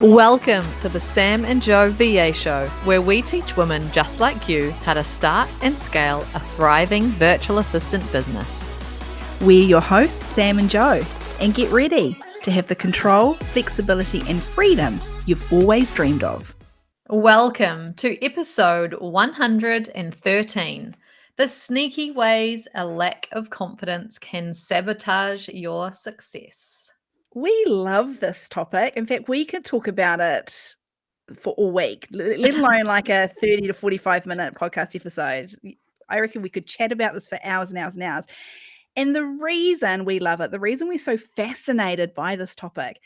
Welcome to the Sam and Joe VA Show, where we teach women just like you how to start and scale a thriving virtual assistant business. We're your hosts, Sam and Joe, and get ready to have the control, flexibility, and freedom you've always dreamed of. Welcome to episode 113. The sneaky ways a lack of confidence can sabotage your success. We love this topic. In fact, we could talk about it for all week, let alone like a 30 to 45-minute podcast episode. I reckon we could chat about this for hours and hours and hours. And the reason we love it, the reason we're so fascinated by this topic,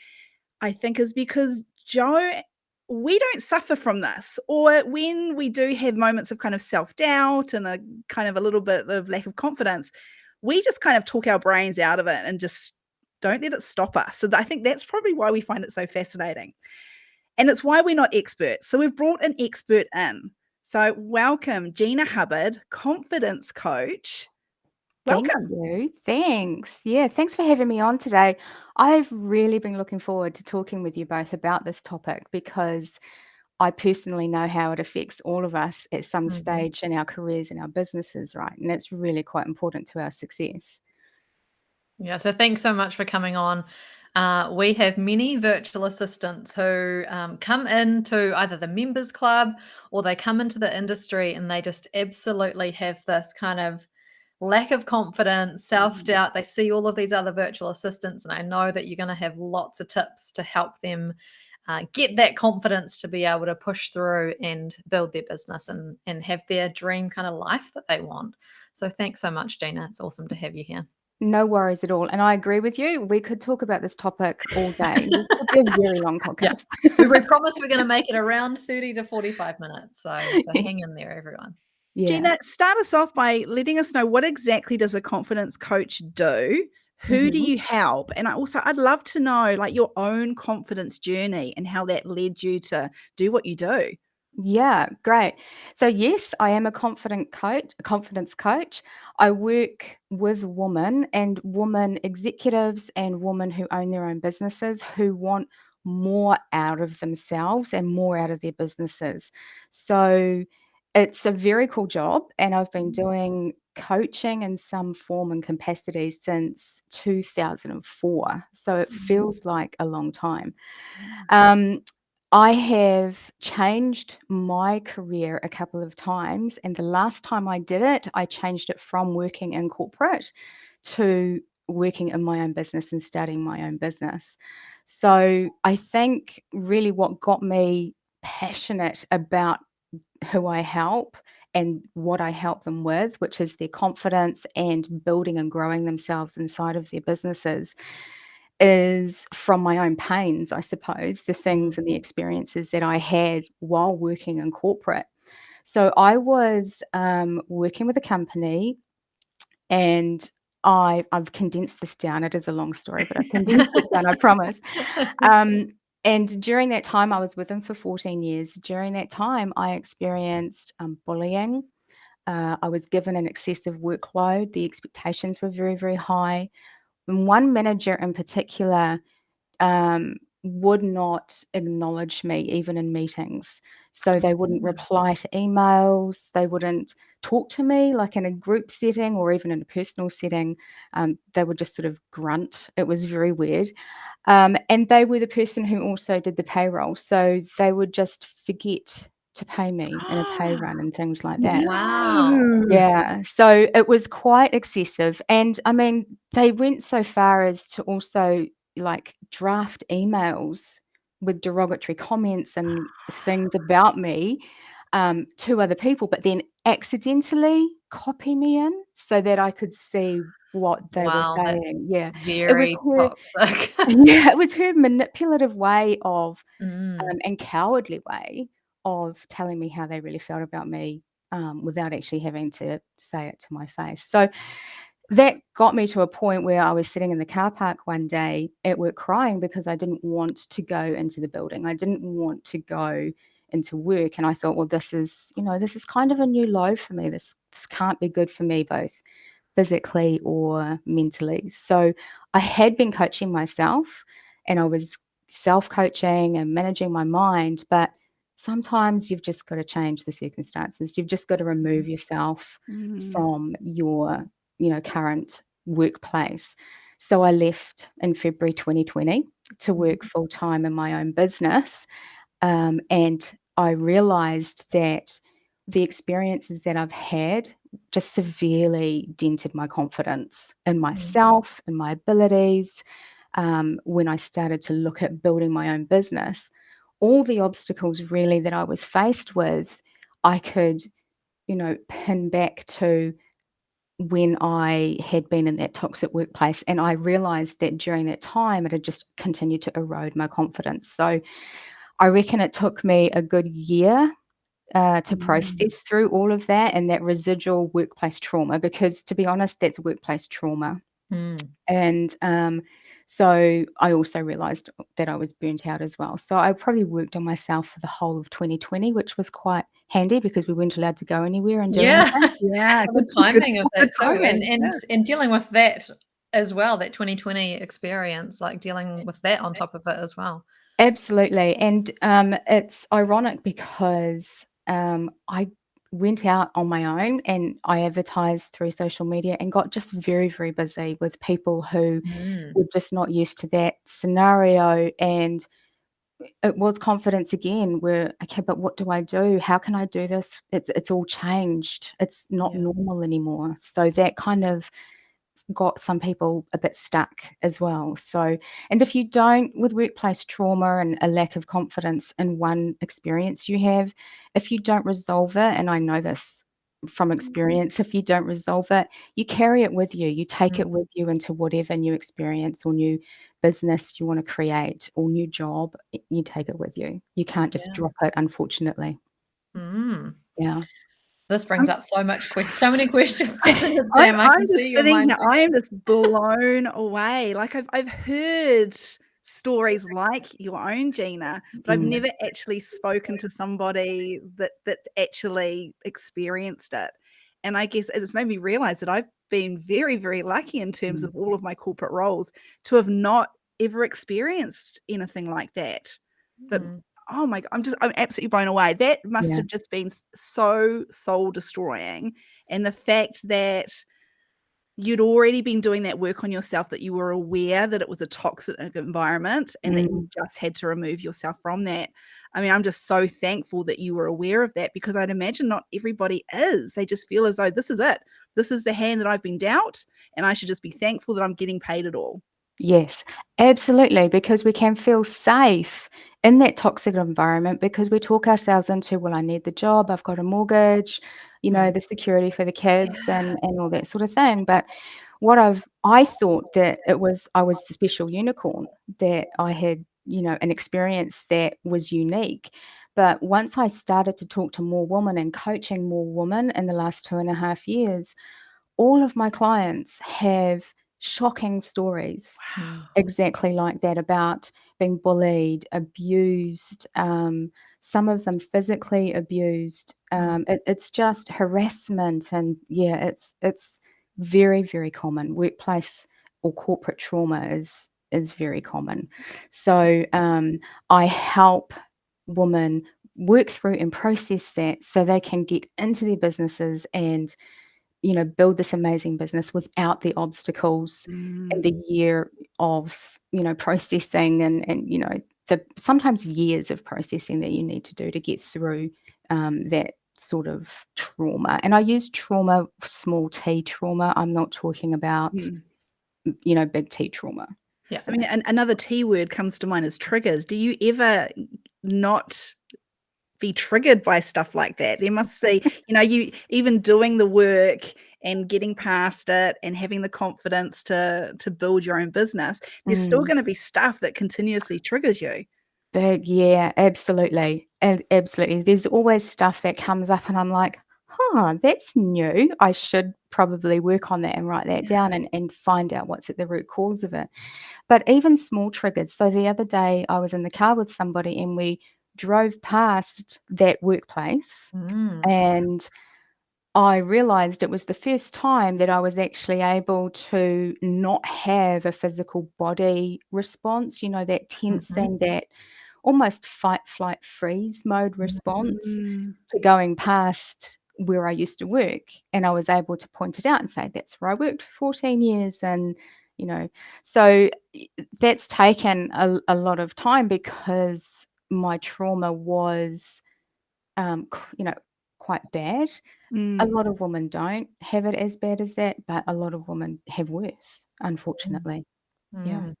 I think is because, Joe, we don't suffer from this. Or when we do have moments of kind of self-doubt and a kind of a little bit of lack of confidence, we just kind of talk our brains out of it and just don't let it stop us. So I think that's probably why we find it so fascinating. And it's why we're not experts. So we've brought an expert in. So welcome, Gina Hubbard, Confidence Coach. Welcome. Thank you. Thanks. Yeah, thanks for having me on today. I've really been looking forward to talking with you both about this topic because I personally know how it affects all of us at some stage in our careers and our businesses, right? And it's really quite important to our success. Yeah, so thanks so much for coming on. We have many virtual assistants who come into either the members club or they come into the industry and they just absolutely have this kind of lack of confidence, self-doubt. They see all of these other virtual assistants, and I know that you're going to have lots of tips to help them get that confidence to be able to push through and build their business and have their dream kind of life that they want. So thanks so much, Gina. It's awesome to have you here. No worries at all. And I agree with you. We could talk about this topic all day. It could be a very long podcast. We promise we're going to make it around 30 to 45 minutes. So hang in there, everyone. Yeah. Gina, start us off by letting us know, what exactly does a confidence coach do? Who do you help? And I'd love to know like your own confidence journey and how that led you to do what you do. Yeah, great. So yes, I am a confidence coach. I work with women and women executives and women who own their own businesses who want more out of themselves and more out of their businesses. So it's a very cool job, and I've been doing coaching in some form and capacity since 2004. So it feels like a long time. I have changed my career a couple of times, and the last time I did it, I changed it from working in corporate to working in my own business and starting my own business. So I think really what got me passionate about who I help and what I help them with, which is their confidence and building and growing themselves inside of their businesses, is from my own pains, I suppose, the things and the experiences that I had while working in corporate. So I was working with a company, and I've condensed this down. It is a long story, but I've condensed it down, I promise. And during that time, I was with them for 14 years. During that time, I experienced bullying. I was given an excessive workload. The expectations were very, very high. And one manager in particular would not acknowledge me even in meetings. So they wouldn't reply to emails. They wouldn't talk to me like in a group setting or even in a personal setting. They would just sort of grunt. It was very weird. And they were the person who also did the payroll. So they would just forget to pay me in a pay run and things like that. Wow. Yeah, so it was quite excessive. And I mean, they went so far as to also like draft emails with derogatory comments and things about me to other people, but then accidentally copy me in so that I could see what they were saying. Yeah, it was Very her, toxic. yeah, it was her manipulative way of Mm. and cowardly way of telling me how they really felt about me without actually having to say it to my face. So that got me to a point where I was sitting in the car park one day at work crying because I didn't want to go into the building. I didn't want to go into work. And I thought, well, this is kind of a new low for me. This can't be good for me, both physically or mentally. So I had been coaching myself, and I was self-coaching and managing my mind, but sometimes you've just got to change the circumstances. You've just got to remove yourself from your, current workplace. So I left in February 2020 to work full-time in my own business. And I realized that the experiences that I've had just severely dented my confidence in myself and my abilities. When I started to look at building my own business, all the obstacles really that I was faced with, I could, pin back to when I had been in that toxic workplace. And I realized that during that time, it had just continued to erode my confidence. So I reckon it took me a good year to process through all of that and that residual workplace trauma, because to be honest, that's workplace trauma. And so I also realized that I was burnt out as well. So I probably worked on myself for the whole of 2020, which was quite handy because we weren't allowed to go anywhere and do anything. Yeah, the timing of that too, timing, and dealing with that as well, that 2020 experience, like dealing with that on top of it as well. Absolutely. And it's ironic because I went out on my own and I advertised through social media and got just very, very busy with people who were just not used to that scenario. And it was confidence again, where, okay, but what do I do? How can I do this? It's all changed. It's not normal anymore. So that kind of got some people a bit stuck as well. So, and if you don't, with workplace trauma and a lack of confidence in one experience you have, if you don't resolve it, and I know this from experience, if you don't resolve it, you carry it with you. You take it with you into whatever new experience or new business you want to create or new job, you take it with you. You can't just drop it, unfortunately. Yeah. This brings up so many questions, doesn't it, Sam? I can see your mind. I am just blown away. Like I've heard stories like your own, Gina, but I've never actually spoken to somebody that's actually experienced it. And I guess it's made me realize that I've been very, very lucky in terms of all of my corporate roles to have not ever experienced anything like that. But oh my God, I'm absolutely blown away. That must have just been so soul destroying. And the fact that you'd already been doing that work on yourself, that you were aware that it was a toxic environment and that you just had to remove yourself from that. I mean, I'm just so thankful that you were aware of that, because I'd imagine not everybody is. They just feel as though this is it. This is the hand that I've been dealt, and I should just be thankful that I'm getting paid at all. Yes, absolutely, because we can feel safe in that toxic environment because we talk ourselves into, well, I need the job, I've got a mortgage, the security for the kids and all that sort of thing. But I thought that I was the special unicorn, that I had, an experience that was unique. But once I started to talk to more women and coaching more women in the last 2.5 years, all of my clients have shocking stories exactly like that, about being bullied, abused, some of them physically abused. It's just harassment, and it's very, very common. Workplace or corporate trauma is very common. So I help women work through and process that so they can get into their businesses and build this amazing business without the obstacles and the year of, processing and the sometimes years of processing that you need to do to get through that sort of trauma. And I use trauma, small t trauma. I'm not talking about, big T trauma. Yeah. I mean, another T word comes to mind is triggers. Do you ever not be triggered by stuff like that? There must be, you even doing the work and getting past it and having the confidence to build your own business, there's still going to be stuff that continuously triggers you. Big, yeah, absolutely. Absolutely. There's always stuff that comes up and I'm like, that's new. I should probably work on that and write that down and find out what's at the root cause of it. But even small triggers. So the other day I was in the car with somebody and we drove past that workplace and I realized it was the first time that I was actually able to not have a physical body response, that tensing, that almost fight, flight, freeze mode response Mm. to going past where I used to work. And I was able to point it out and say, that's where I worked for 14 years. And, so that's taken a lot of time because my trauma was, quite bad. A Mm. lot of women don't have it as bad as that, but a lot of women have worse, unfortunately. Yeah. Mm.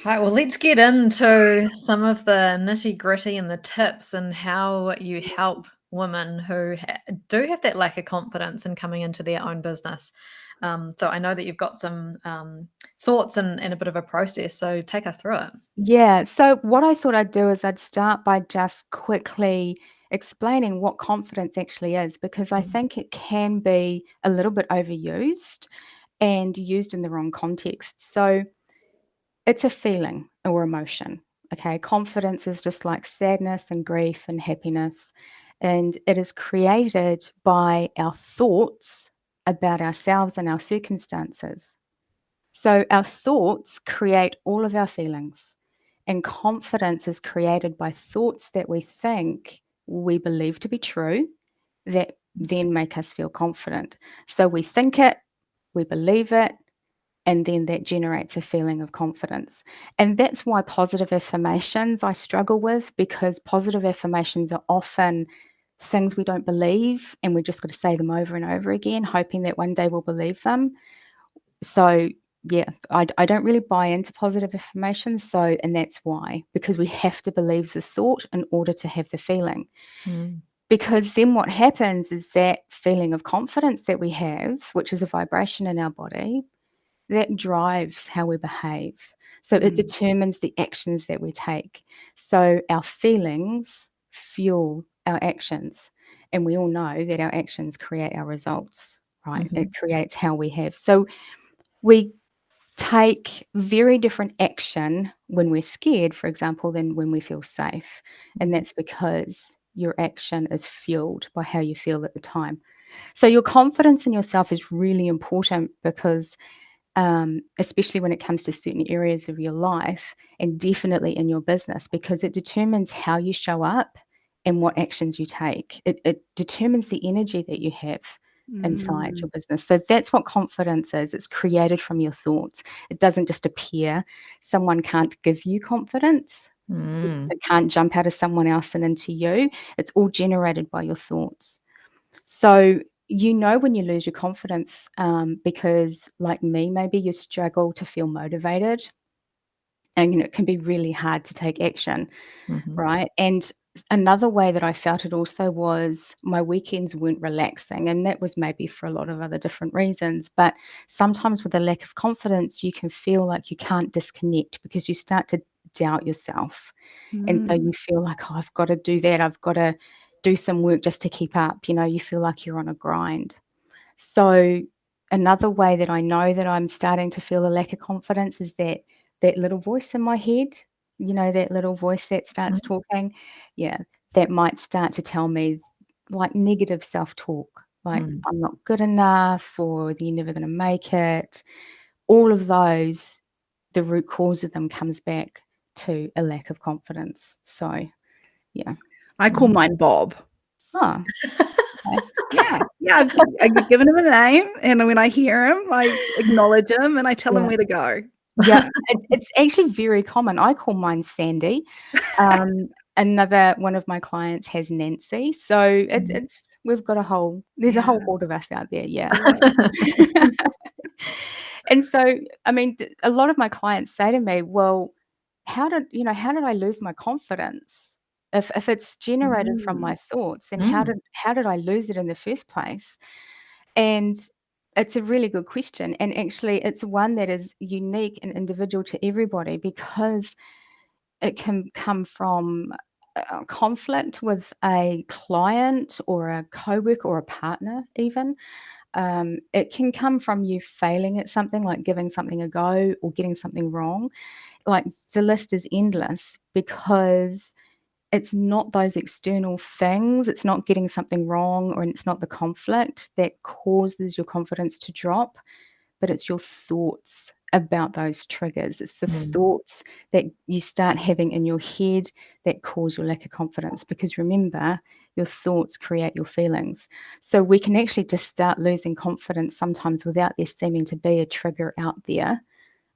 Right, well, let's get into some of the nitty-gritty and the tips and how you help women who do have that lack of confidence in coming into their own business. So I know that you've got some thoughts and a bit of a process, so take us through it. Yeah. So what I thought I'd do is I'd start by just quickly explaining what confidence actually is, because I think it can be a little bit overused and used in the wrong context. So it's a feeling or emotion. Okay. Confidence is just like sadness and grief and happiness. And it is created by our thoughts about ourselves and our circumstances. So our thoughts create all of our feelings. And confidence is created by thoughts that we think we believe to be true that then make us feel confident. So we think it, we believe it, and then that generates a feeling of confidence. And that's why positive affirmations I struggle with, because positive affirmations are often things we don't believe, and we just got to say them over and over again, hoping that one day we'll believe them. So, yeah, I don't really buy into positive affirmations. So, and that's why, because we have to believe the thought in order to have the feeling. Mm. Because then what happens is that feeling of confidence that we have, which is a vibration in our body, that drives how we behave. So it determines the actions that we take. So our feelings fuel our actions. And we all know that our actions create our results, right? It creates how we have. So we take very different action when we're scared, for example, than when we feel safe. And that's because your action is fueled by how you feel at the time. So your confidence in yourself is really important because especially when it comes to certain areas of your life and definitely in your business, because it determines how you show up and what actions you take. It determines the energy that you have inside your business. So that's what confidence is. It's created from your thoughts. It doesn't just appear. Someone can't give you confidence. It can't jump out of someone else and into you. It's all generated by your thoughts. So when you lose your confidence because, like me, maybe you struggle to feel motivated, and it can be really hard to take action, right? And another way that I felt it also was my weekends weren't relaxing, and that was maybe for a lot of other different reasons. But sometimes with a lack of confidence, you can feel like you can't disconnect because you start to doubt yourself. And so you feel like, oh, I've got to do that. I've got to do some work just to keep up. You feel like you're on a grind. So another way that I know that I'm starting to feel a lack of confidence is that little voice in my head, that little voice that starts talking. Yeah, that might start to tell me like negative self-talk, like I'm not good enough or you're never going to make it. All of those, the root cause of them comes back to a lack of confidence. So, yeah. I call mine Bob. Oh, okay. Yeah, I've given him a name, and when I hear him, I acknowledge him, and I tell him Yeah. where to go. Yeah, it's actually very common. I call mine Sandy. Another one of my clients has Nancy. So it's we've got there's a whole horde of us out there. Yeah. And so, I mean, a lot of my clients say to me, well, how did I lose my confidence? If it's generated from my thoughts, then how did I lose it in the first place? And it's a really good question. And actually, it's one that is unique and individual to everybody because it can come from a conflict with a client or a coworker or a partner, even. It can come from you failing at something, like giving something a go or getting something wrong. Like the list is endless because it's not those external things, it's not getting something wrong, or it's not the conflict that causes your confidence to drop, but it's your thoughts about those triggers. It's the thoughts that you start having in your head that cause your lack of confidence, because remember, your thoughts create your feelings. So we can actually just start losing confidence sometimes without there seeming to be a trigger out there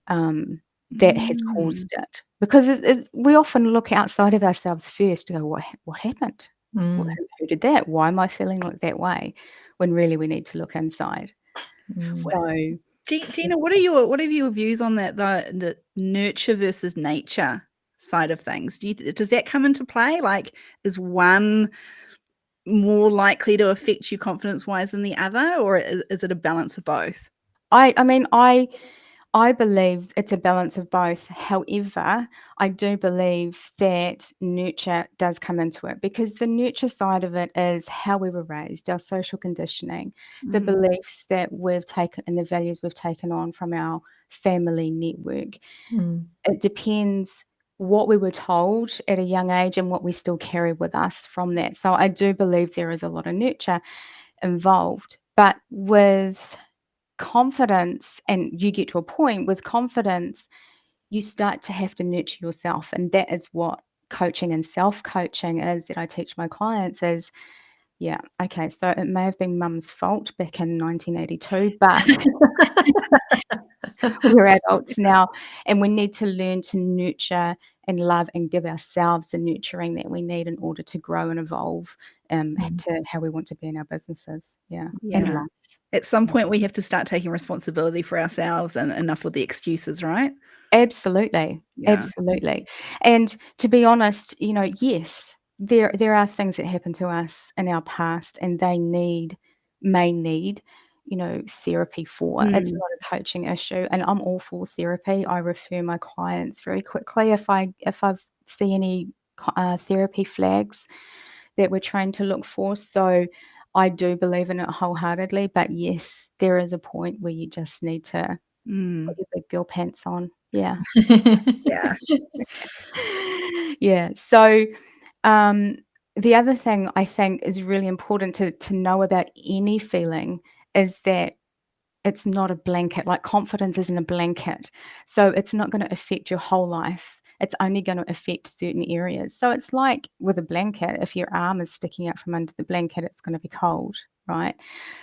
that has caused it. Because we often look outside of ourselves first to go, what happened? Who did that? Why am I feeling like that way? When really we need to look inside. So Gina, what are your views on that, the nurture versus nature side of things? Does that come into play? Like, is one more likely to affect you confidence-wise than the other, or is it a balance of both? I mean, I believe it's a balance of both. However, I do believe that nurture does come into it, because the nurture side of it is how we were raised, our social conditioning, the beliefs that we've taken and the values we've taken on from our family network. It depends what we were told at a young age and what we still carry with us from that. So I do believe there is a lot of nurture involved. But with confidence, and you get to a point with confidence, you start to have to nurture yourself. And that is what coaching and self-coaching is, that I teach my clients is, yeah, okay, so it may have been mum's fault back in 1982, but we're adults now, and we need to learn to nurture and love and give ourselves the nurturing that we need in order to grow and evolve to how we want to be in our businesses. And life. At some point, we have to start taking responsibility for ourselves, and enough with the excuses, right? Absolutely. Absolutely. And to be honest, yes, there are things that happen to us in our past, and they may need, therapy for. It's not a coaching issue, and I'm all for therapy. I refer my clients very quickly if I see any therapy flags that we're trying to look for. So I do believe in it wholeheartedly. But yes, there is a point where you just need to put your big girl pants on. Yeah. So the other thing I think is really important to know about any feeling is that it's not a blanket. Like, confidence isn't a blanket. So it's not going to affect your whole life. It's only going to affect certain areas. So it's like with a blanket, if your arm is sticking out from under the blanket, it's going to be cold, right?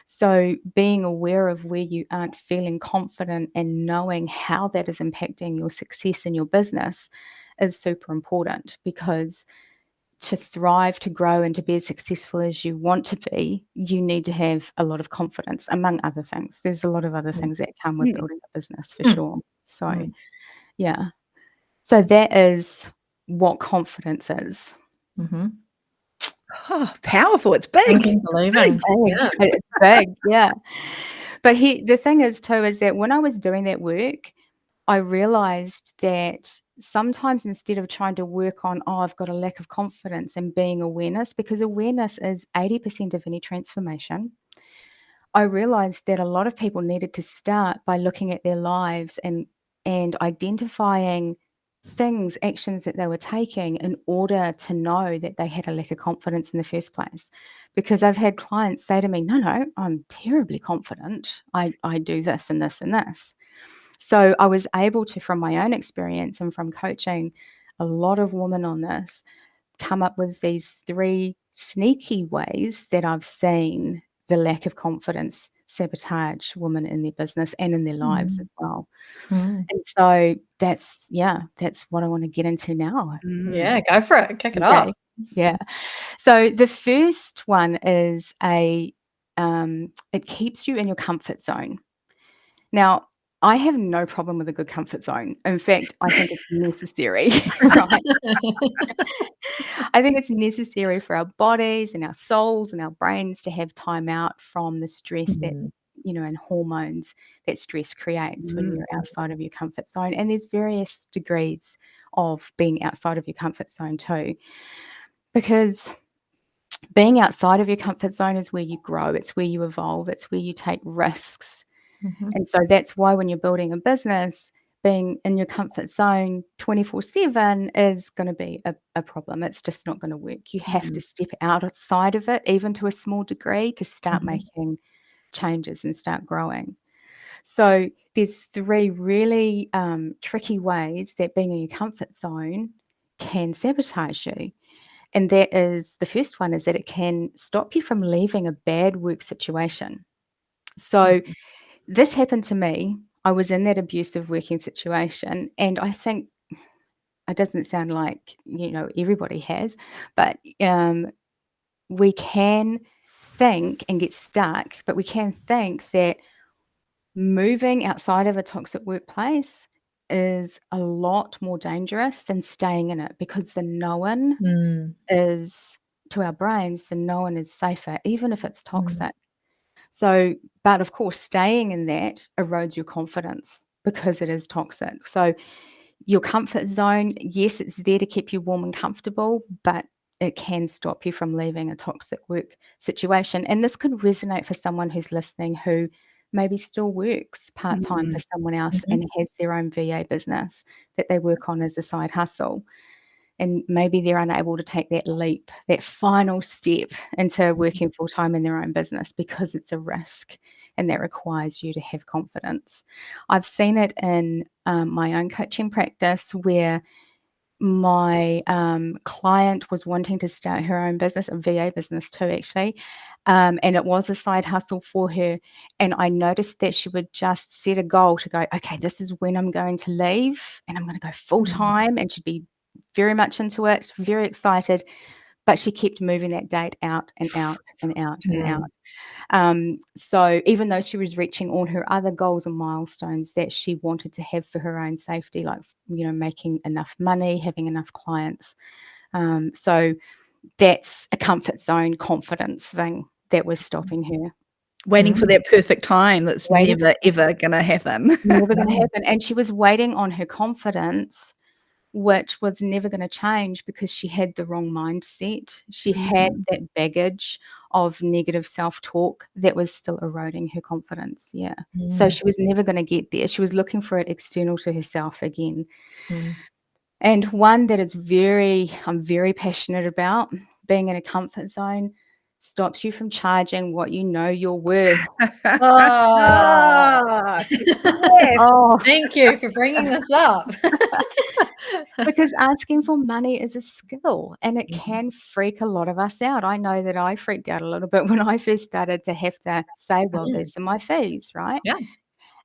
So being aware of where you aren't feeling confident and knowing how that is impacting your success in your business is super important, because to thrive, to grow, and to be as successful as you want to be, you need to have a lot of confidence, among other things. There's a lot of other things that come with building a business, for sure. So, yeah. So that is what confidence is. Oh, powerful. It's big. Believing. It's big, yeah. But the thing is too, is that when I was doing that work, I realized that sometimes instead of trying to work on, I've got a lack of confidence, and being awareness, because awareness is 80% of any transformation, I realized that a lot of people needed to start by looking at their lives and identifying things, actions that they were taking in order to know that they had a lack of confidence in the first place. Because I've had clients say to me, no, I'm terribly confident. I do this and this and this. So I was able to, from my own experience and from coaching a lot of women on this, come up with these 3 sneaky ways that I've seen the lack of confidence sabotage women in their business and in their lives as well. And so that's what I want to get into now. Yeah, go for it. Kick it off. Yeah. So the first one is it keeps you in your comfort zone. Now, I have no problem with a good comfort zone. In fact, I think it's necessary, right? I think it's necessary for our bodies and our souls and our brains to have time out from the stress that, and hormones that stress creates when you're outside of your comfort zone. And there's various degrees of being outside of your comfort zone too, because being outside of your comfort zone is where you grow. It's where you evolve. It's where you take risks. And so that's why when you're building a business, being in your comfort zone 24/7 is going to be a problem. It's just not going to work. You have to step outside of it, even to a small degree, to start making changes and start growing. So there's 3 really tricky ways that being in your comfort zone can sabotage you. And that is, the first one is that it can stop you from leaving a bad work situation. So this happened to me. I was in that abusive working situation, and I think it doesn't sound like, everybody has, but we can think and get stuck, but we can think that moving outside of a toxic workplace is a lot more dangerous than staying in it, because the known is, to our brains, the known is safer, even if it's toxic. So, but of course, staying in that erodes your confidence because it is toxic. So, your comfort zone, yes, it's there to keep you warm and comfortable, but it can stop you from leaving a toxic work situation. And this could resonate for someone who's listening who maybe still works part-time for someone else and has their own VA business that they work on as a side hustle. And maybe they're unable to take that leap, that final step into working full-time in their own business because it's a risk and that requires you to have confidence. I've seen it in my own coaching practice where my client was wanting to start her own business, a VA business too, actually. And it was a side hustle for her. And I noticed that she would just set a goal to go, okay, this is when I'm going to leave and I'm going to go full time. And she'd be very much into it, very excited. But she kept moving that date out and out and out and out. So even though she was reaching all her other goals and milestones that she wanted to have for her own safety, like, making enough money, having enough clients. So that's a comfort zone confidence thing that was stopping her. Waiting for that perfect time that's Waiting never, ever going to happen. Never going to happen. And she was waiting on her confidence, which was never going to change because she had the wrong mindset. She had that baggage of negative self-talk that was still eroding her confidence. Yeah. So she was never going to get there. She was looking for it external to herself again. And one that I'm very passionate about, being in a comfort zone, stops you from charging what you know you're worth. Oh, Yes. Oh, thank you for bringing this up. because asking for money is a skill and it can freak a lot of us out. I know that I freaked out a little bit when I first started to have to say, well, these are my fees, right? Yeah.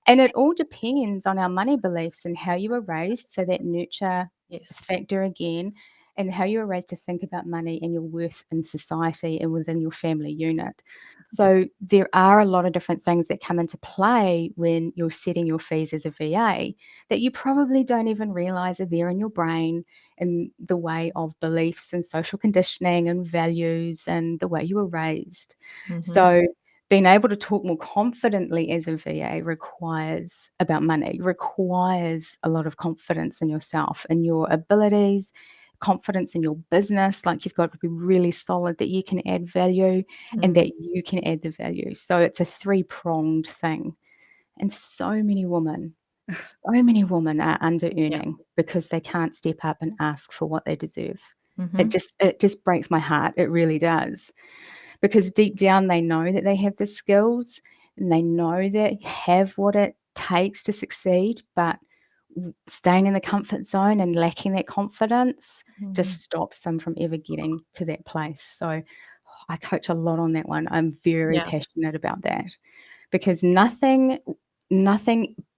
And it all depends on our money beliefs and how you were raised. So that nurture Yes. factor again, and how you were raised to think about money and your worth in society and within your family unit. So there are a lot of different things that come into play when you're setting your fees as a VA that you probably don't even realize are there in your brain, in the way of beliefs and social conditioning and values and the way you were raised. So being able to talk more confidently as a VA requires a lot of confidence in yourself and your abilities, confidence in your business. Like, you've got to be really solid that you can add value and that you can add the value. So it's a 3-pronged thing. And so many women are under earning because they can't step up and ask for what they deserve. It just breaks my heart. It really does. Because deep down they know that they have the skills and they know that have what it takes to succeed, but staying in the comfort zone and lacking that confidence just stops them from ever getting to that place. So I coach a lot on that one. I'm very passionate about that, because nothing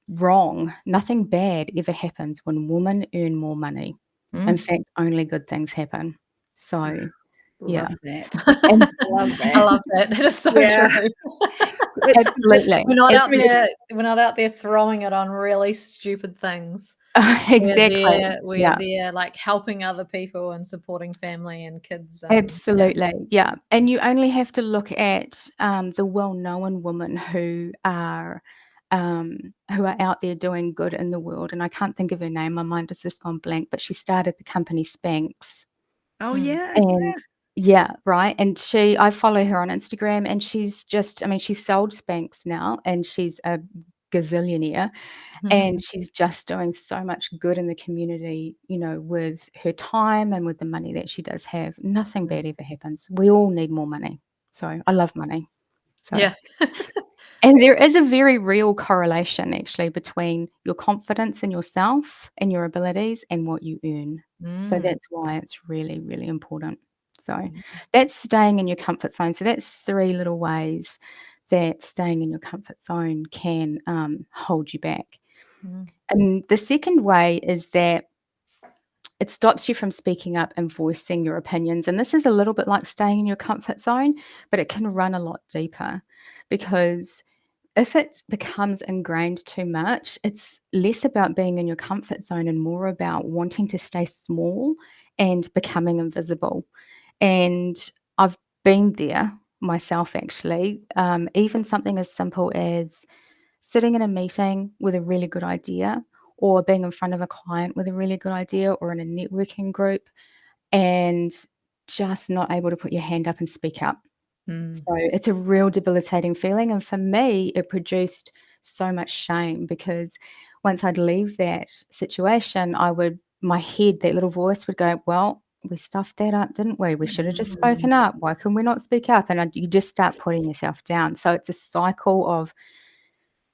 wrong, nothing bad ever happens when women earn more money. In fact, only good things happen. So Love that. and Love I that. love that. That is so Yeah. true. absolutely. We're not out Absolutely. there. We're not out there throwing it on really stupid things. Exactly. We're there, like, helping other people and supporting family and kids. Absolutely. Yeah. And you only have to look at the well-known women who are out there doing good in the world. And I can't think of her name. My mind has just gone blank. But she started the company Spanx. Oh, yeah. And right. And I follow her on Instagram, and she's just, she's sold Spanx now, and she's a gazillionaire, and Mhm. she's just doing so much good in the community, with her time and with the money that she does have. Nothing bad ever happens. We all need more money. So I love money. So, Yeah. and there is a very real correlation actually between your confidence in yourself and your abilities and what you earn. So Mm. that's why it's really, really important. So Mm. that's staying in your comfort zone. So that's 3 little ways that staying in your comfort zone can hold you back. Mm. And the second way is that it stops you from speaking up and voicing your opinions. And this is a little bit like staying in your comfort zone, but it can run a lot deeper because if it becomes ingrained too much, it's less about being in your comfort zone and more about wanting to stay small and becoming invisible. And I've been there myself, actually. Even something as simple as sitting in a meeting with a really good idea, or being in front of a client with a really good idea, or in a networking group, and just not able to put your hand up and speak up. Mm. So it's a real debilitating feeling, and for me, it produced so much shame because once I'd leave that situation, my head, that little voice would go, "Well, we stuffed that up, didn't we? We should have just Mm. spoken up. Why can we not speak up?" And you just start putting yourself down. So it's a cycle of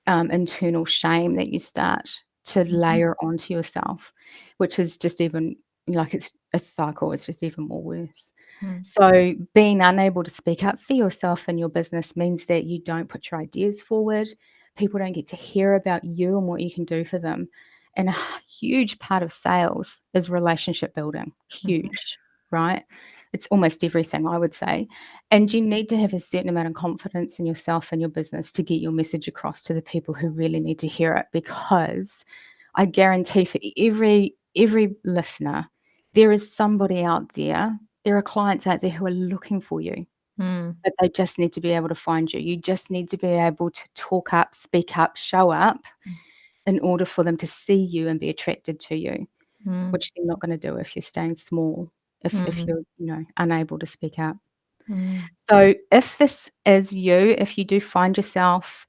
internal shame that you start to Mhm. layer onto yourself, which is just even like it's a cycle, it's just even more worse. Mm. So, being unable to speak up for yourself and your business means that you don't put your ideas forward. People don't get to hear about you and what you can do for them. And a huge part of sales is relationship building. Mhm. Huge, right? It's almost everything, I would say. And you need to have a certain amount of confidence in yourself and your business to get your message across to the people who really need to hear it, because I guarantee for every listener, there is somebody out there, there are clients out there who are looking for you, Mm. but they just need to be able to find you. You just need to be able to talk up, speak up, show up in order for them to see you and be attracted to you, Mm. which they're not gonna do if you're staying small, if Mm. you're, unable to speak up. Mm. So if this is you, if you do find yourself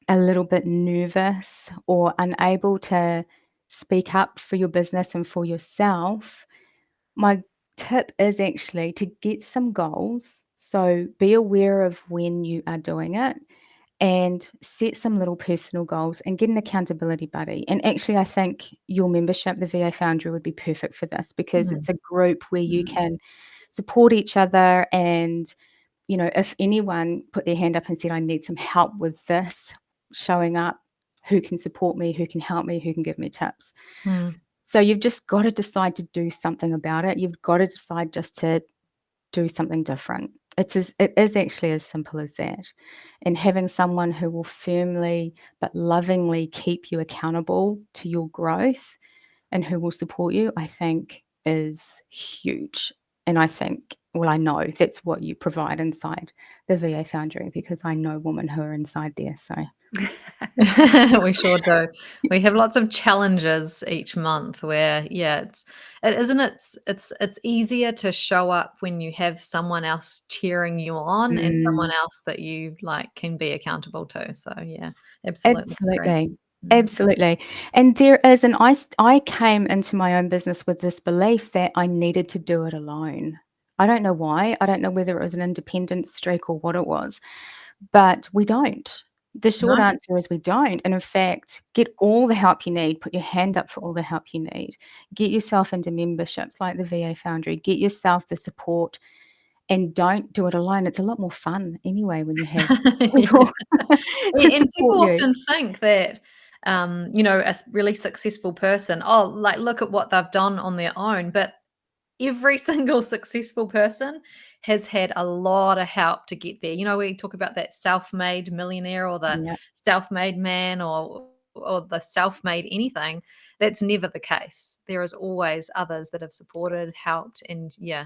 a little bit nervous or unable to speak up for your business and for yourself, my tip is actually to get some goals. So be aware of when you are doing it and set some little personal goals and get an accountability buddy. And actually, I think your membership, the VA Foundry, would be perfect for this because Mm. it's a group where you Mm. can support each other. And, if anyone put their hand up and said, I need some help with this, showing up, who can support me, who can help me, who can give me tips. Mm. So you've just got to decide to do something about it. You've got to decide just to do something different. It is actually as simple as that. And having someone who will firmly but lovingly keep you accountable to your growth and who will support you, I think is huge. And I know that's what you provide inside the VA Foundry, because I know women who are inside there. So We sure do. We have lots of challenges each month where, yeah, it's easier to show up when you have someone else cheering you on and someone mm. else that you like can be accountable to. So yeah, absolutely agree. Absolutely. Mm. Absolutely. And there is an I came into my own business with this belief that I needed to do it alone. I don't know why. I don't know whether it was an independent streak or what it was, but we don't. The short No. answer is we don't. And in fact, get all the help you need. Put your hand up for all the help you need. Get yourself into memberships like the VA Foundry. Get yourself the support, and don't do it alone. It's a lot more fun anyway when you have Yeah. people to And support people you. often think that, really successful person, oh, like, look at what they've done on their own. But every single successful person has had a lot of help to get there. We talk about that self-made millionaire or the Yeah. self-made man or the self-made anything. That's never the case. There is always others that have supported, helped, and yeah,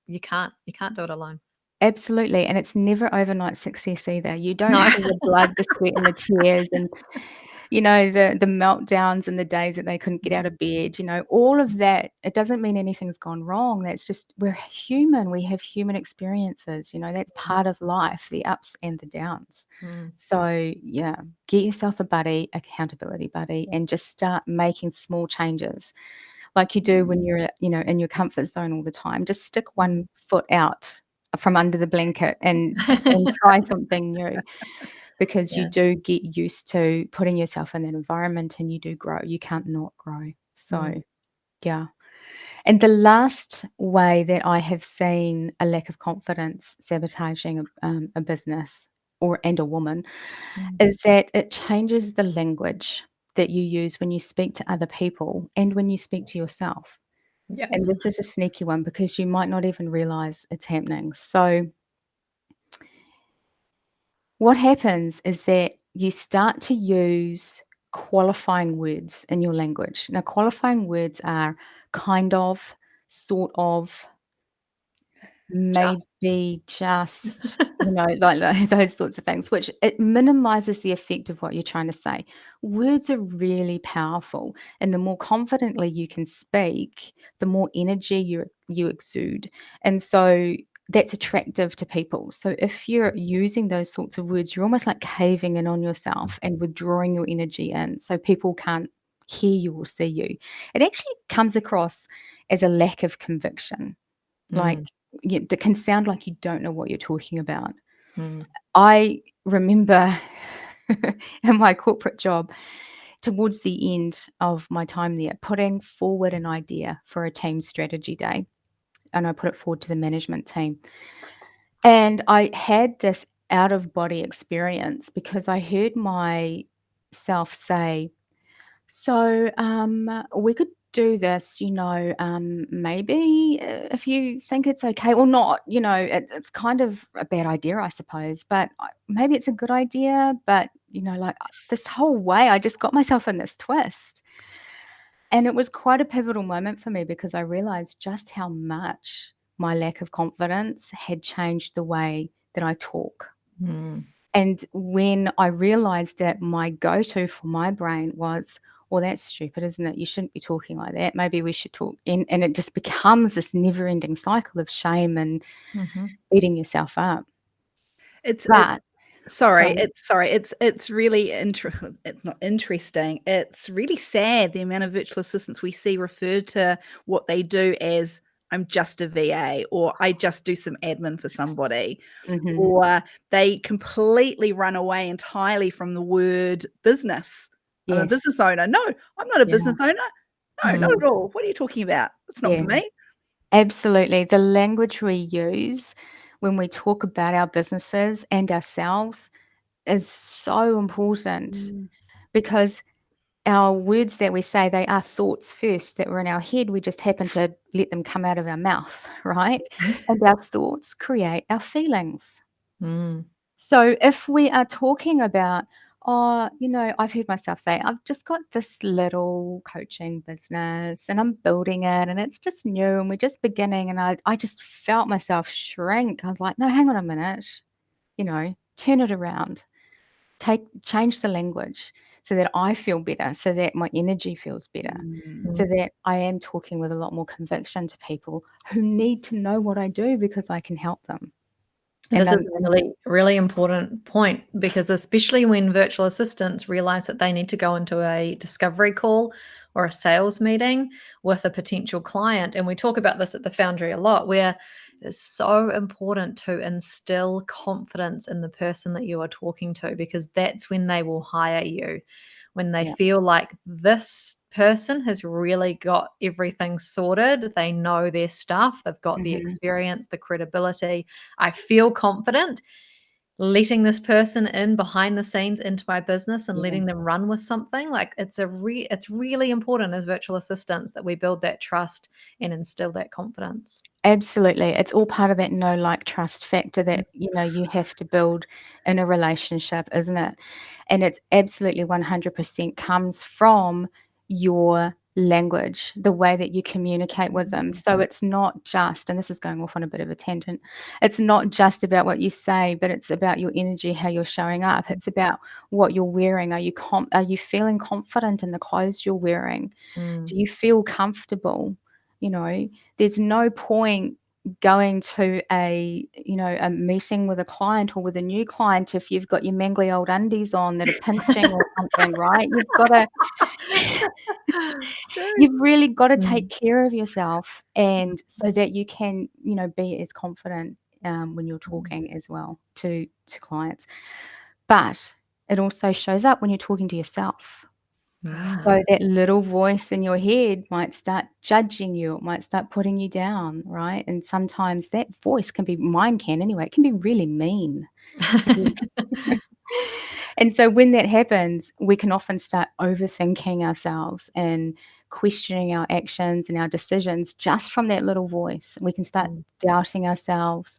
you can't do it alone. Absolutely, and it's never overnight success either. You don't No. see the blood, the sweat, and the tears, and the meltdowns and the days that they couldn't get out of bed, all of that. It doesn't mean anything's gone wrong. That's just, we're human. We have human experiences, that's part of life, the ups and the downs. So yeah, get yourself a buddy, accountability buddy, and just start making small changes like you do when you're, in your comfort zone all the time. Just stick one foot out from under the blanket and try something new, because you do get used to putting yourself in that environment and you do grow. You can't not grow. So yeah. And the last way that I have seen a lack of confidence sabotaging a business and a woman is that it changes the language that you use when you speak to other people and when you speak to yourself. Yeah. And this is a sneaky one because you might not even realize it's happening. So what happens is that you start to use qualifying words in your language. Now, qualifying words are kind of, sort of, maybe, just, like those sorts of things, which it minimizes the effect of what you're trying to say. Words are really powerful, and the more confidently you can speak, the more energy you exude. And so that's attractive to people. So if you're using those sorts of words, you're almost like caving in on yourself and withdrawing your energy in, so people can't hear you or see you. It actually comes across as a lack of conviction. Like, it can sound like you don't know what you're talking about. I remember in my corporate job, towards the end of my time there, putting forward an idea for a team strategy day. And I put it forward to the management team. And I had this out of body experience because I heard myself say, so we could do this, maybe if you think it's okay or not, it's kind of a bad idea, I suppose, but maybe it's a good idea. But, like this whole way, I just got myself in this twist. And it was quite a pivotal moment for me because I realized just how much my lack of confidence had changed the way that I talk. And when I realized it, my go-to for my brain was, well, that's stupid, isn't it? You shouldn't be talking like that. Maybe we should talk. And it just becomes this never-ending cycle of shame and beating yourself up. It's But sorry, it's really it's not interesting. It's really sad the amount of virtual assistants we see referred to what they do as, I'm just a VA, or I just do some admin for somebody. Or they completely run away entirely from the word business. I'm a business owner. No, I'm not a business owner. No, not at all. What are you talking about? It's not for me. Absolutely. The language we use when we talk about our businesses and ourselves is so important because our words that we say, they are thoughts first that were in our head. We just happen to let them come out of our mouth, right? And our thoughts create our feelings. So if we are talking about, I've heard myself say, I've just got this little coaching business and I'm building it and it's just new and we're just beginning. And I just felt myself shrink. I was like, no, hang on a minute, turn it around, change the language so that I feel better, so that my energy feels better, so that I am talking with a lot more conviction to people who need to know what I do because I can help them. And this is a really, really important point because especially when virtual assistants realize that they need to go into a discovery call or a sales meeting with a potential client, and we talk about this at the Foundry a lot, where it's so important to instill confidence in the person that you are talking to, because that's when they will hire you. When they feel like this person has really got everything sorted, they know their stuff, they've got the experience, the credibility. I feel confident letting this person in behind the scenes into my business and letting them run with something. Like it's really important as virtual assistants that we build that trust and instill that confidence. Absolutely. It's all part of that know, like, trust factor that, you have to build in a relationship, isn't it? And it's absolutely 100% comes from your language, the way that you communicate with them. So it's not just, and this is going off on a bit of a tangent, it's not just about what you say, but it's about your energy, how you're showing up. It's about what you're wearing. Are you feeling confident in the clothes you're wearing? Do you feel comfortable? There's no point going to a meeting with a client or with a new client if you've got your mangly old undies on that are pinching or something, right? You've really got to take care of yourself, and so that you can, be as confident when you're talking as well to clients. But it also shows up when you're talking to yourself. So that little voice in your head might start judging you, it might start putting you down, right? And sometimes that voice mine can anyway, it can be really mean. And so when that happens, we can often start overthinking ourselves and questioning our actions and our decisions just from that little voice. We can start doubting ourselves,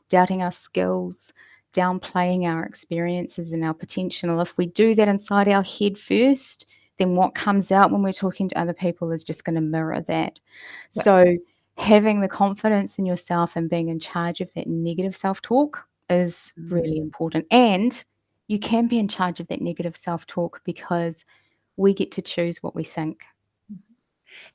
doubting our skills, downplaying our experiences and our potential. If we do that inside our head first, then what comes out when we're talking to other people is just going to mirror that. Yep. So having the confidence in yourself and being in charge of that negative self-talk is really important. And you can be in charge of that negative self-talk because we get to choose what we think.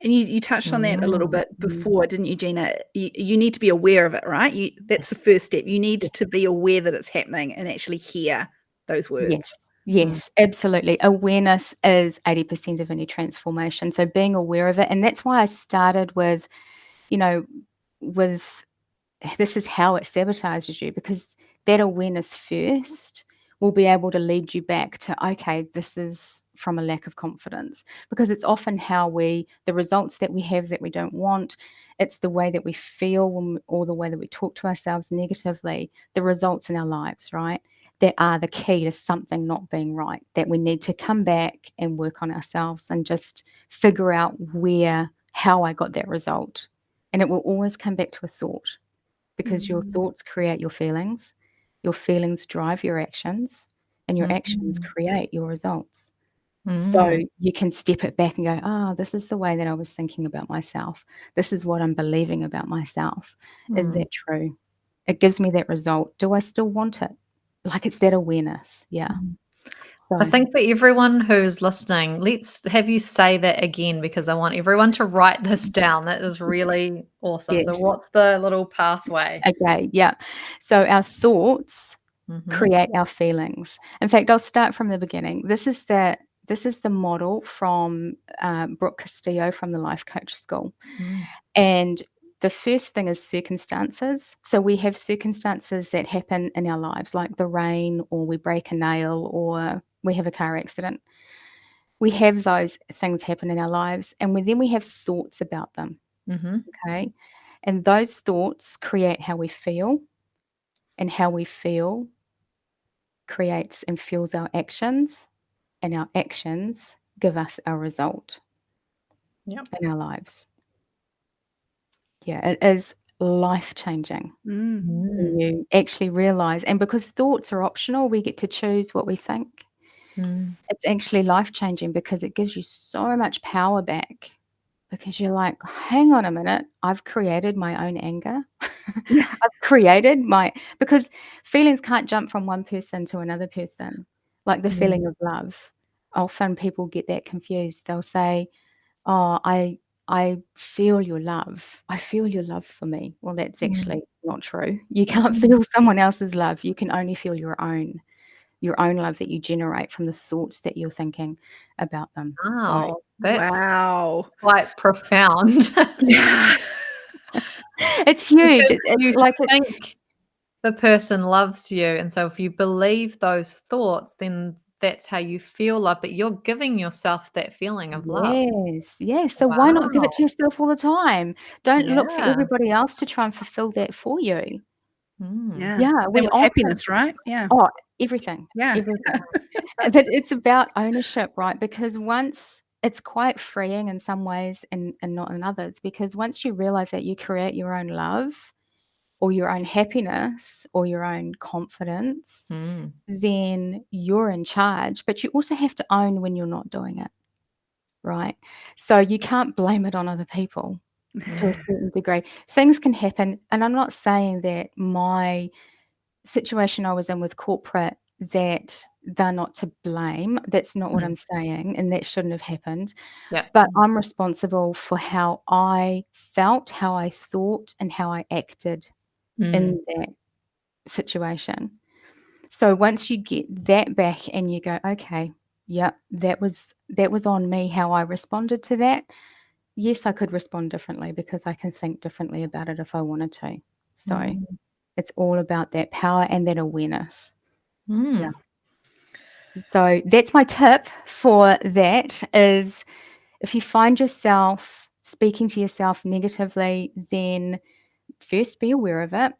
And you touched on that a little bit before, didn't you, Gina? You need to be aware of it, right? That's the first step. You need to be aware that it's happening and actually hear those words. Yes, absolutely. Awareness is 80% of any transformation. So being aware of it. And that's why I started with this is how it sabotages you, because that awareness first will be able to lead you back to, okay, this is from a lack of confidence, because it's often the results that we have that we don't want. It's the way that we feel or the way that we talk to ourselves negatively, the results in our lives, right? That are the key to something not being right, that we need to come back and work on ourselves and just figure out how I got that result. And it will always come back to a thought, because your thoughts create your feelings drive your actions, and your actions create your results. So you can step it back and go, this is the way that I was thinking about myself. This is what I'm believing about myself. Is that true? It gives me that result. Do I still want it? Like, it's that awareness. Yeah. So, I think for everyone who's listening, let's have you say that again, because I want everyone to write this down. That is really awesome. So yes. what's the little pathway? Okay. Yeah. So our thoughts create our feelings. In fact, I'll start from the beginning. This is the model from Brooke Castillo from the Life Coach School. And the first thing is circumstances. So we have circumstances that happen in our lives, like the rain, or we break a nail, or we have a car accident. We have those things happen in our lives, and then we have thoughts about them. Okay. And those thoughts create how we feel, and how we feel creates and fuels our actions, and our actions give us our result in our lives. Yeah, it is life-changing when you actually realize, and because thoughts are optional, we get to choose what we think. It's actually life-changing because it gives you so much power back, because you're like, hang on a minute, I've created my own anger. I've created because feelings can't jump from one person to another person, like the feeling of love. Often people get that confused. They'll say, oh, I feel your love. I feel your love for me. Well, that's actually not true. You can't feel someone else's love. You can only feel your own love that you generate from the thoughts that you're thinking about them. Wow, So, that's Wow. quite profound. it's huge. Because It's you like think the person loves you, and so if you believe those thoughts, then that's how you feel love, but you're giving yourself that feeling of love. Yes. So why not give it Wow. to yourself all the time? Don't look for Yeah. everybody else to try and fulfill that for you. Yeah. Yeah, And we with often happiness, right? Yeah. Oh, everything, Yeah. everything. But it's about ownership, right? Because it's quite freeing in some ways and not in others, because once you realize that you create your own love, or your own happiness, or your own confidence, then you're in charge. But you also have to own when you're not doing it, right? So you can't blame it on other people to a certain degree. Things can happen, and I'm not saying that my situation I was in with corporate, that they're not to blame. That's not what I'm saying, and that shouldn't have happened. Yeah. But I'm responsible for how I felt, how I thought, and how I acted in that situation. So once you get that back and you go, okay, yep, that was on me, how I responded to that. Yes, I could respond differently because I can think differently about it if I wanted to. So it's all about that power and that awareness. Yeah. So that's my tip for that is if you find yourself speaking to yourself negatively, then first be aware of it.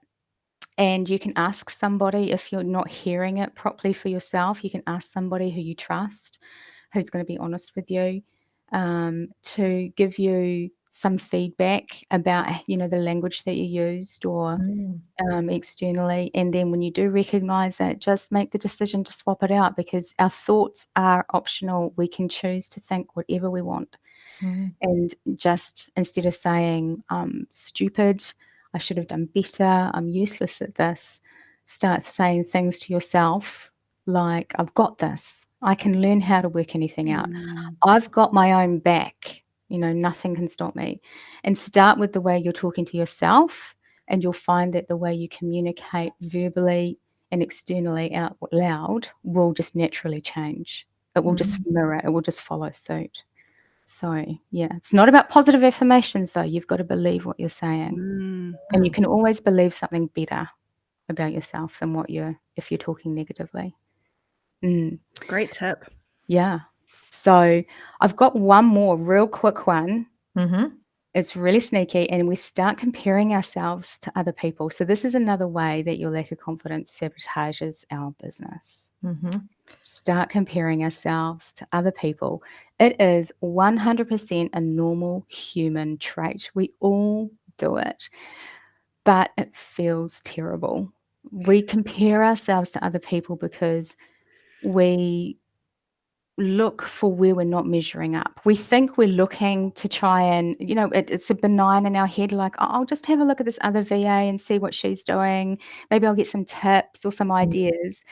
And you can ask somebody if you're not hearing it properly for yourself. You can ask somebody who you trust, who's going to be honest with you, to give you some feedback about, the language that you used or externally. And then when you do recognize it, just make the decision to swap it out because our thoughts are optional. We can choose to think whatever we want. And just instead of saying, I'm stupid, I should have done better, I'm useless at this, start saying things to yourself like, I've got this. I can learn how to work anything out. I've got my own back. Nothing can stop me. And start with the way you're talking to yourself, and you'll find that the way you communicate verbally and externally out loud will just naturally change. It will just mirror, it will just follow suit. So, yeah, it's not about positive affirmations, though. You've got to believe what you're saying. And you can always believe something better about yourself than if you're talking negatively. Great tip. Yeah. So I've got one more real quick one. It's really sneaky, and we start comparing ourselves to other people. So this is another way that your lack of confidence sabotages our business. Start comparing ourselves to other people. It is 100% a normal human trait. We all do it, but it feels terrible. We compare ourselves to other people because we look for where we're not measuring up. We think we're looking to try and, it's a benign in our head, like, oh, I'll just have a look at this other VA and see what she's doing. Maybe I'll get some tips or some ideas.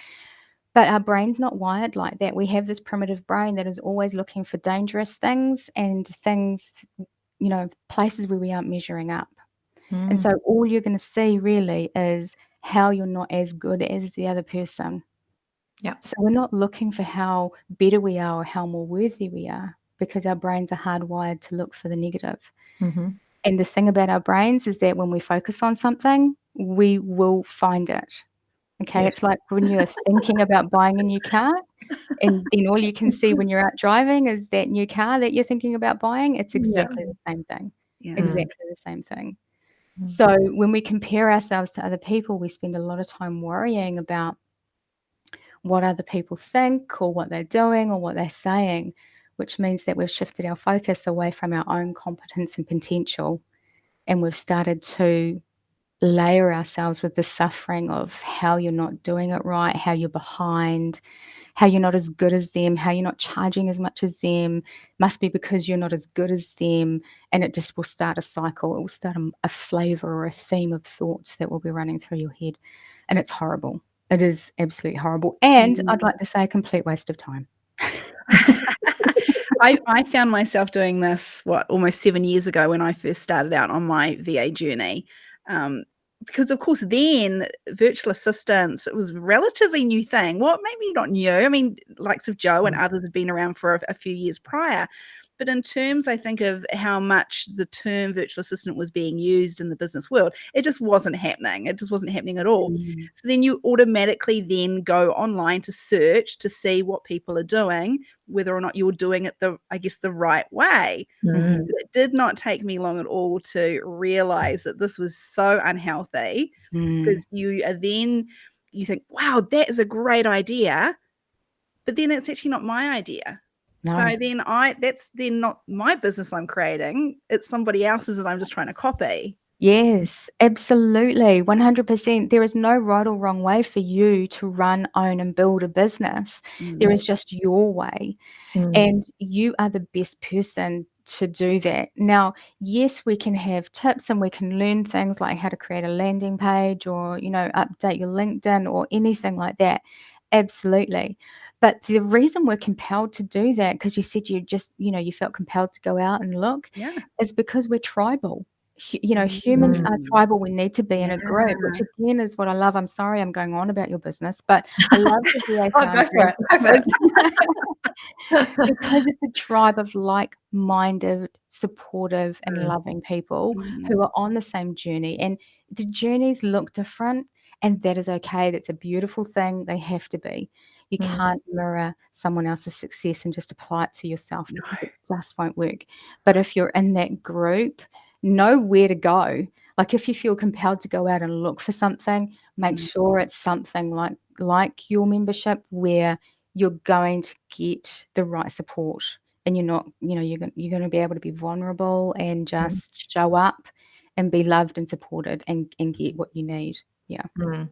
But our brain's not wired like that. We have this primitive brain that is always looking for dangerous things and things, places where we aren't measuring up. And so all you're going to see really is how you're not as good as the other person. Yeah. So we're not looking for how better we are or how more worthy we are because our brains are hardwired to look for the negative. And the thing about our brains is that when we focus on something, we will find it. Okay, It's like when you're thinking about buying a new car and then all you can see when you're out driving is that new car that you're thinking about buying. It's exactly the same thing. Exactly the same thing. So when we compare ourselves to other people, we spend a lot of time worrying about what other people think or what they're doing or what they're saying, which means that we've shifted our focus away from our own competence and potential, and we've started to layer ourselves with the suffering of how you're not doing it right, how you're behind, how you're not as good as them, how you're not charging as much as them, must be because you're not as good as them. And it just will start a cycle. It will start a flavor or a theme of thoughts that will be running through your head. And it's horrible. It is absolutely horrible. And I'd like to say a complete waste of time. I found myself doing this, almost 7 years ago when I first started out on my VA journey. Because, of course, then virtual assistants, it was a relatively new thing. Well, maybe not new. I mean, likes of Joe and others have been around for a few years prior. But in terms, I think, of how much the term virtual assistant was being used in the business world, it just wasn't happening. It just wasn't happening at all. So then you automatically then go online to search to see what people are doing, whether or not you're doing it the right way. It did not take me long at all to realize that this was so unhealthy because you think, wow, that is a great idea. But then it's actually not my idea. No. So then that's not my business I'm creating. It's somebody else's that I'm just trying to copy. Yes, absolutely, 100%. There is no right or wrong way for you to run, own, and build a business. There Mm. is just your way, Mm. and you are the best person to do that. Now, yes, we can have tips and we can learn things like how to create a landing page or, update your LinkedIn or anything like that. Absolutely. But the reason we're compelled to do that, because you said you felt compelled to go out and look, Yeah. is because we're tribal. Humans are Mm. tribal. We need to be in a group, which Yeah. again is what I love. I'm sorry I'm going on about your business, but I love the VA Oh, go for Foundry it, go for it. because it's a tribe of like-minded, supportive, and Mm. loving people Mm. who are on the same journey, and the journeys look different, and that is okay. That's a beautiful thing. They have to be. You Mm. can't mirror someone else's success and just apply it to yourself No. because it just won't work. But if you're in that group, know where to go. Like, if you feel compelled to go out and look for something, make Mm. sure it's something like your membership where you're going to get the right support, and you're not, you're gonna be able to be vulnerable and Mm. just show up and be loved and supported and get what you need. Yeah. Mm.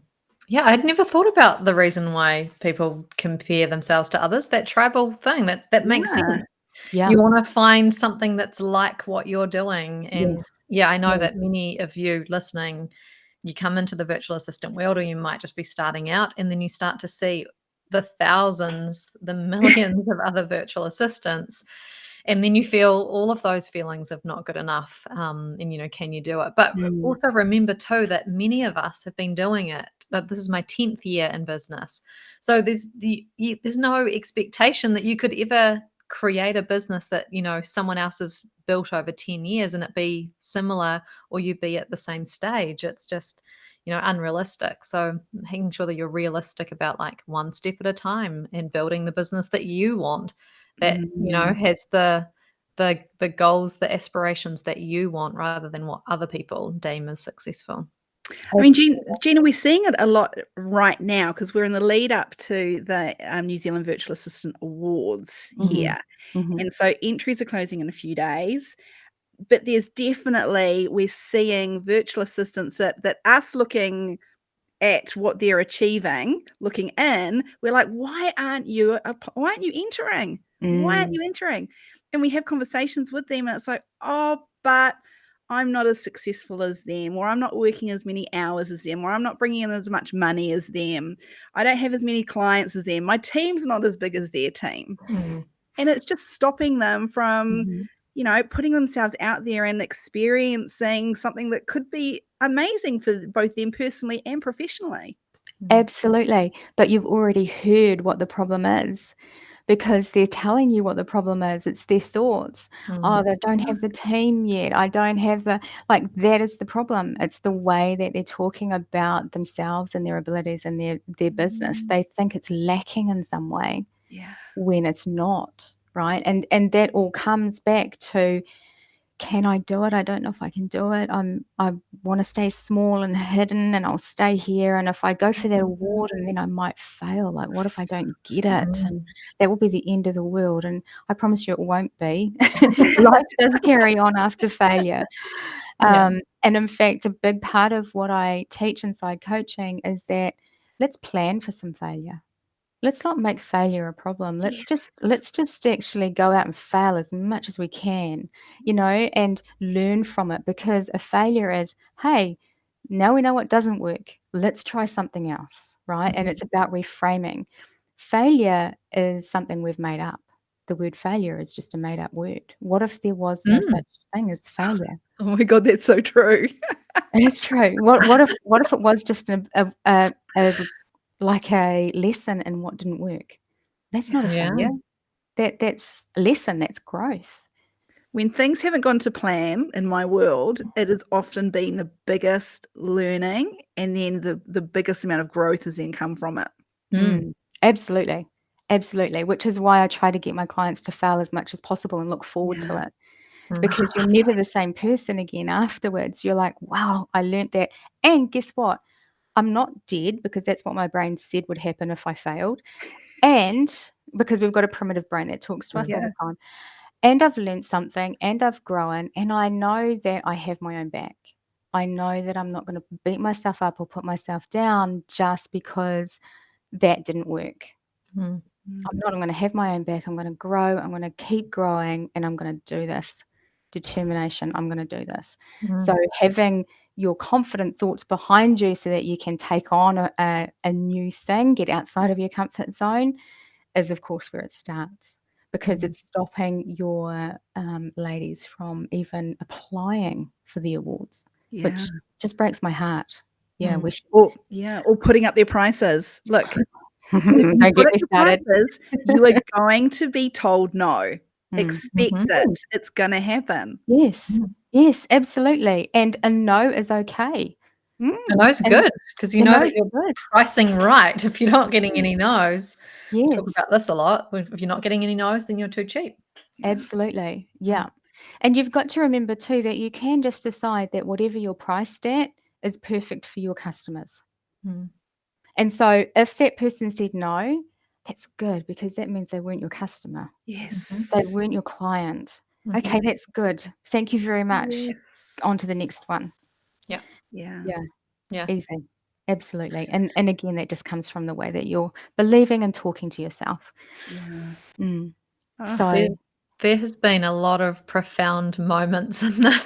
Yeah, I'd never thought about the reason why people compare themselves to others, that tribal thing, that makes Yeah. sense. Yeah. You wanna find something that's like what you're doing, and, Yes. yeah, I know Yeah. that many of you listening, you come into the virtual assistant world, or you might just be starting out, and then you start to see the thousands, the millions of other virtual assistants, and then you feel all of those feelings of not good enough, and, can you do it? But Mm. also remember too that many of us have been doing it. That this is my 10th year in business. So there's no expectation that you could ever create a business that, someone else has built over 10 years and it be similar, or you be at the same stage. It's just, unrealistic. So making sure that you're realistic about like one step at a time and building the business that you want, that, Mm. has the goals, the aspirations that you want, rather than what other people deem as successful. I mean, Gina, we're seeing it a lot right now because we're in the lead up to the New Zealand Virtual Assistant Awards Mhm. here. Mhm. And so entries are closing in a few days. But there's definitely, we're seeing virtual assistants that us looking at what they're achieving, looking in, we're like, why aren't you entering? Why aren't Mm. you entering? And we have conversations with them and it's like, oh, but I'm not as successful as them, or I'm not working as many hours as them, or I'm not bringing in as much money as them. I don't have as many clients as them. My team's not as big as their team. Mm. And it's just stopping them from, Mhm. putting themselves out there and experiencing something that could be amazing for both them personally and professionally. Mm. Absolutely. But you've already heard what the problem is, because they're telling you what the problem is. It's their thoughts. Mm. "Oh, they don't have the team yet. I don't have the," like, that is the problem. It's the way that they're talking about themselves and their abilities and their business. Mm. They think it's lacking in some way Yeah. when it's not, right? And that all comes back to, can I do it? I don't know if I can do it. I wanna stay small and hidden, and I'll stay here, and if I go for that award and then I might fail, like, what if I don't get it? And Mm. that will be the end of the world, and I promise you it won't be. Life does carry on after failure. Yeah. And in fact, a big part of what I teach inside coaching is that let's plan for some failure. Let's not make failure a problem. Let's Yes. just let's just actually go out and fail as much as we can, and learn from it, because a failure is, hey, now we know what doesn't work. Let's try something else, right? And Mhm. it's about reframing. Failure is something we've made up. The word failure is just a made up word. What if there was no Mm. such thing as failure? Oh my God, that's so true. It is true. What if it was just a like a lesson in what didn't work? That's not a Yeah. Yeah. failure. That's a lesson, that's growth. When things haven't gone to plan in my world, it has often been the biggest learning, and then the biggest amount of growth has then come from it. Mm. Mm, absolutely. Absolutely, which is why I try to get my clients to fail as much as possible and look forward to Yeah. it, Mm. because you're never the same person again afterwards. You're like, "Wow, I learnt that." And guess what? I'm not dead, because that's what my brain said would happen if I failed, and because we've got a primitive brain that talks to us all Mm. Yeah. the time. And I've learned something, and I've grown, and I know that I have my own back. I know that I'm not going to beat myself up or put myself down just because that didn't work. Mm. I'm going to have my own back. I'm going to grow. I'm going to keep growing, and I'm going to do this. Determination. I'm going to do this. So having your confident thoughts behind you so that you can take on a new thing, get outside of your comfort zone, is of course where it starts, because it's stopping your ladies from even applying for the awards, Yeah. which just breaks my heart. Yeah, we should. Or putting up their prices. Look, if you Don't put get up me your started. prices, you are going to be told no. Mm. Expect it. It's gonna happen. Yes, yes, absolutely. And a no is okay. Mm. A no's And good because you a know no's that you're good. pricing right if you're not getting any no's. We talk Yes, about this a lot. If you're not getting any no's, then you're too cheap. absolutely. Yeah. And you've got to remember too that you can just decide that whatever you're priced at is perfect for your customers. Mm. And so if that person said no, that's good, because that means they weren't your customer. Yes. They weren't your client. Okay, that's good. Thank you very much. Yes. On to the next one. Yeah. Yeah. Yeah, Yeah. easy. Absolutely. And again, that just comes from the way that you're believing and talking to yourself. Yeah. Mm. Oh, So There has been a lot of profound moments in this.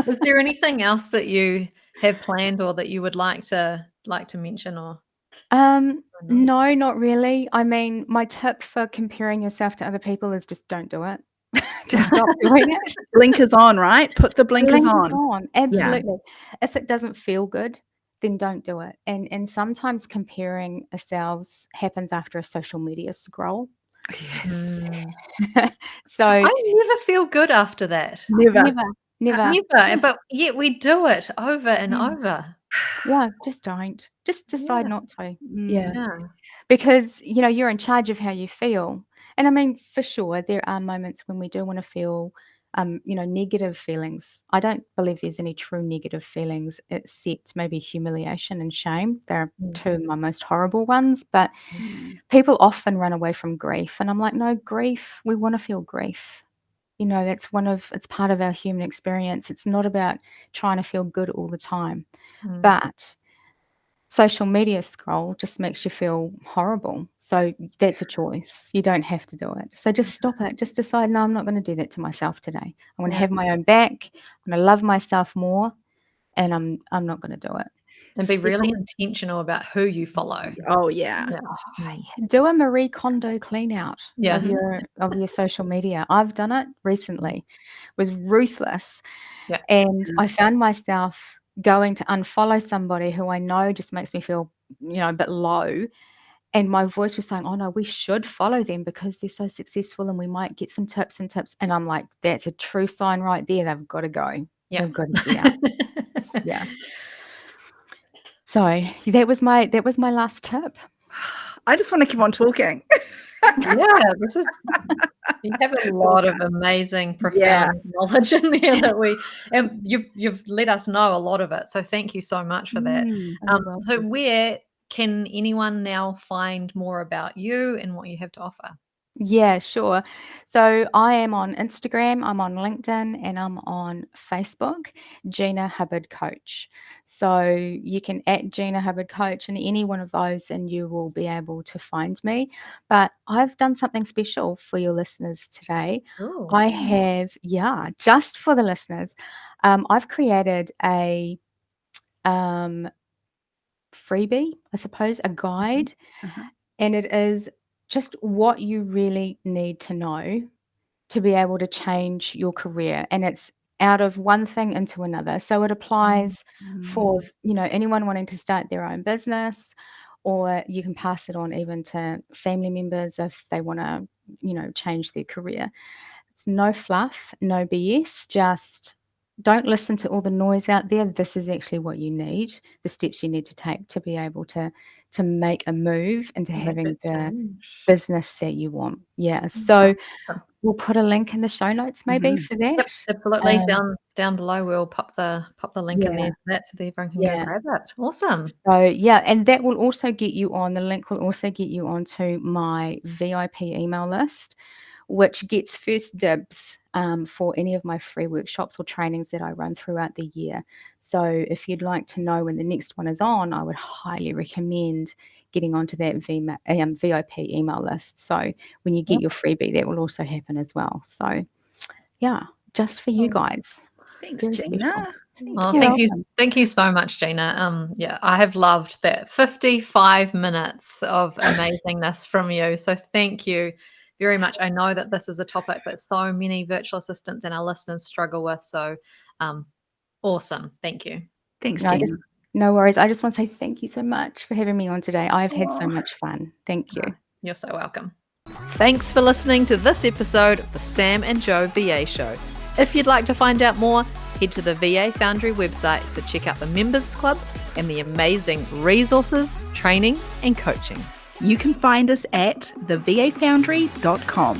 Is there anything else that you have planned or that you would like to mention or not? no, not really. I mean, my tip for comparing yourself to other people is just don't do it. Just stop doing it. blinkers on, right? Put the blinkers Blinkers on. on, absolutely. If it doesn't feel good, then don't do it. And sometimes comparing ourselves happens after a social media scroll. Yes. So I never feel good after that. Never. never. Never, but yet we do it over and Yeah. over. Yeah, just don't. Just decide Yeah. not to. Mm. Yeah. Yeah. Because, you're in charge of how you feel. And I mean, for sure, there are moments when we do want to feel, negative feelings. I don't believe there's any true negative feelings except maybe humiliation and shame. They're two of my most horrible ones. But Mm. people often run away from grief. And I'm like, no, grief, we want to feel grief. It's part of our human experience. It's not about trying to feel good all the time. Mm. But social media scroll just makes you feel horrible. So that's a choice. You don't have to do it. So just stop it. Just decide, no, I'm not going to do that to myself today. I want to have my own back. I'm going to love myself more, and I'm not going to do it. And be Step really away. intentional about who you follow. Oh, yeah. Yeah. Do a Marie Kondo clean out Yeah. of your social media. I've done it recently. It was ruthless. Yeah. And I found myself going to unfollow somebody who I know just makes me feel, a bit low. And my voice was saying, oh no, we should follow them because they're so successful and we might get some tips and tips. And I'm like, that's a true sign right there. They've got to go. Yeah. They've got to get out. Yeah. So that was my last tip. I just want to keep on talking. Yeah, you have a lot of amazing, profound knowledge in there and you've let us know a lot of it. So thank you so much for that. So where can anyone now find more about you and what you have to offer? Yeah, sure. So I am on Instagram, I'm on LinkedIn, and I'm on Facebook, Gina Hubbard Coach. So you can at Gina Hubbard Coach in any one of those and you will be able to find me. But I've done something special for your listeners today. Ooh. I have, just for the listeners, I've created a freebie, I suppose, a guide. And it is just what you really need to know to be able to change your career. And it's out of one thing into another. So it applies for, anyone wanting to start their own business, or you can pass it on even to family members if they want to, change their career. It's no fluff, no BS, just don't listen to all the noise out there. This is actually what you need, the steps you need to take to be able to make a move into having the business that you want. Yeah. So we'll put a link in the show notes maybe for that. Yep, absolutely. Down below we'll pop the link in there to that so that everyone can go grab it. Awesome. So and that will also get you on, the link will also get you onto my VIP email list, which gets first dibs for any of my free workshops or trainings that I run throughout the year. So if you'd like to know when the next one is on, I would highly recommend getting onto that VIP email list. So when you get your freebie, that will also happen as well. So yeah, just for you guys. Thanks, Very Gina. special. Oh, You're thank you so much, Gina. Yeah, I have loved that 55 minutes of amazingness from you. So thank you very much. I know that this is a topic that so many virtual assistants and our listeners struggle with. So awesome. Thank you. Thanks, No, Gina. no worries. I just want to say thank you so much for having me on today. I've had so Oh. much fun. Thank you. You're so welcome. Thanks for listening to this episode of the Sam and Joe VA Show. If you'd like to find out more, head to the VA Foundry website to check out the Members Club and the amazing resources, training, and coaching. You can find us at thevafoundry.com.